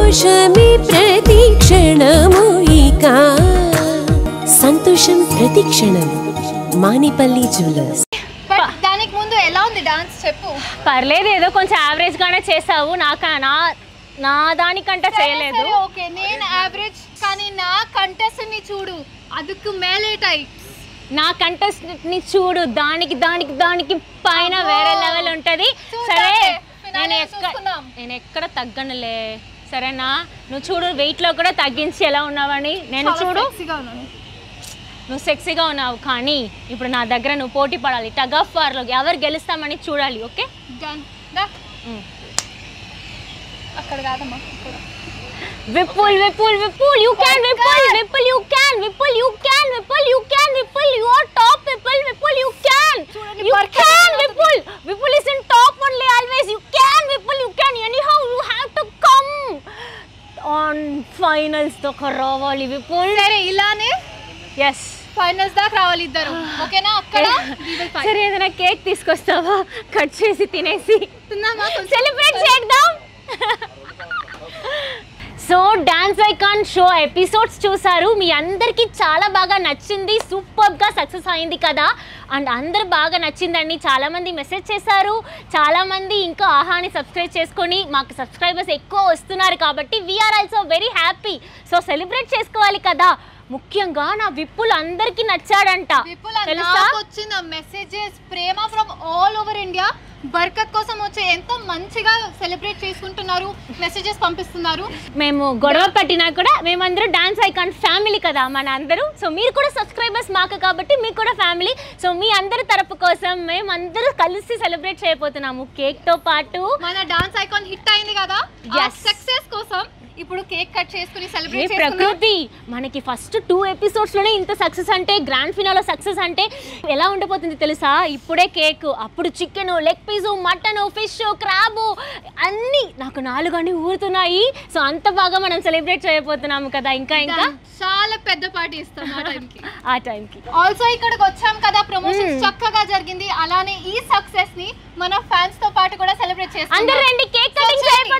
సంతోషమే ప్రతి క్షణము ఇక సంతోషం ప్రతి క్షణం మానిపల్లి జ్యువెలర్స్. దానికి ముందు ఎలా ఉంది డాన్స్ చెప్పు. పర్లేదు, ఏదో కొంచెం యావరేజ్ గానే చేసావు. నా దానికంటే చేయలేదు. ఓకే, నేను యావరేజ్, కానీ నా కంటెస్ట్ ని చూడు, అదుకు మేలే టైప్. నా కంటెస్ట్ ని చూడు, దానికి పైన వేరే లెవెల్ ఉంటది. సరే, నేను ఎక్కడ తగ్గనులే, సరేనా? నువ్వు చూడు, వెయిట్ లో కూడా తగ్గించి ఎలా ఉన్నావని. నేను చూడు, నువ్వు సెక్సీగా ఉన్నావు, కానీ ఇప్పుడు నా దగ్గర నువ్వు పోటీ పడాలి. టగ్ ఆఫ్ వార్ లో ఎవరు గెలుస్తామని చూడాలి. ఓకే, అక్కడ కాదమ్మా. Vipul you can, Vipul you are top. Vipul you can Vipul is in top only always. You can anyhow, you have to come on finals దాకా రావాలి విపుల్. సరే, ఇలానే yes ఫైనల్స్ దాకా రావాలి ఇద్దరు, ఓకేనా? అక్కడ సరే, ఏదైనా కేక్ తీసుకొస్తావా? కట్ చేసి తినేసి సెలబ్రేట్ చేద్దాం. So dance icon show episodes చూసారు, మీ అందరికీ చాలా బాగా నచ్చింది, సూపర్గా సక్సెస్ అయింది కదా. అండ్ అందరు బాగా నచ్చిందండి, చాలామంది మెసేజ్ చేశారు, చాలామంది ఇంకా ఆహాని సబ్స్క్రైబ్ చేసుకొని మాకు సబ్స్క్రైబర్స్ ఎక్కువ వస్తున్నారు కాబట్టి we're also very happy. So celebrate చేసుకోవాలి కదా. ముఖ్యంగా నా విపుల్ అందరికీ నచ్చాడంట. తెలుసా, వచ్చిన మెసేజెస్ ప్రేమ from all over India. Barkat కోసం వచ్చి ఎంతో మంచిగా సెలబ్రేట్ చేసుకుంటున్నారు, మెసేజెస్ పంపిస్తున్నారు. మేము గొడవ పట్టినా కూడా మేమందరూ డాన్స్ ఐకాన్ ఫ్యామిలీ కదా మన అందరూ. సో మీరు కూడా సబ్స్క్రైబర్స్ మాకు కాబట్టి మీకు కూడా ఫ్యామిలీ. సో మీ అందరి తరపు కోసం మేమందరూ కలిసి సెలబ్రేట్ చేయబోతున్నాము కేక్ తో పాటు. మన డాన్స్ ఐకాన్ హిట్ అయింది కదా, సక్సెస్ కోసం ఇప్పుడు కేక్ కట్ చేసుకుని సెలబ్రేట్ చేసుకుందాం. ప్రకృతి, మనకి ఫస్ట్ 2 ఎపిసోడ్స్ లోనే ఇంత సక్సెస్ అంటే, గ్రాండ్ ఫినాలో సక్సెస్ అంటే ఎలా ఉండబోతుంది తెలుసా? ఇప్పుడే కేక్, అప్పుడు chicken, leg piece, mutton, fish, crab అన్నీ నాకు 4 అని ఊరుతున్నాయి. సో అంత బాగా మనం సెలబ్రేట్ చేయబోతున్నాము కదా. ఇంకా చాలా పెద్ద పార్టీ ఇస్తాం ఆ టైంకి. ఆల్సో ఇక్కడికి వచ్చాం కదా, ప్రమోషన్స్ చక్కగా జరిగింది. అలానే ఈ సక్సెస్ ని మన ఫ్యాన్స్ తో పాటు కూడా సెలబ్రేట్ చేస్తాం. అందరూ రండి, కేక్ కటింగ్ చేయబోతున్నాం.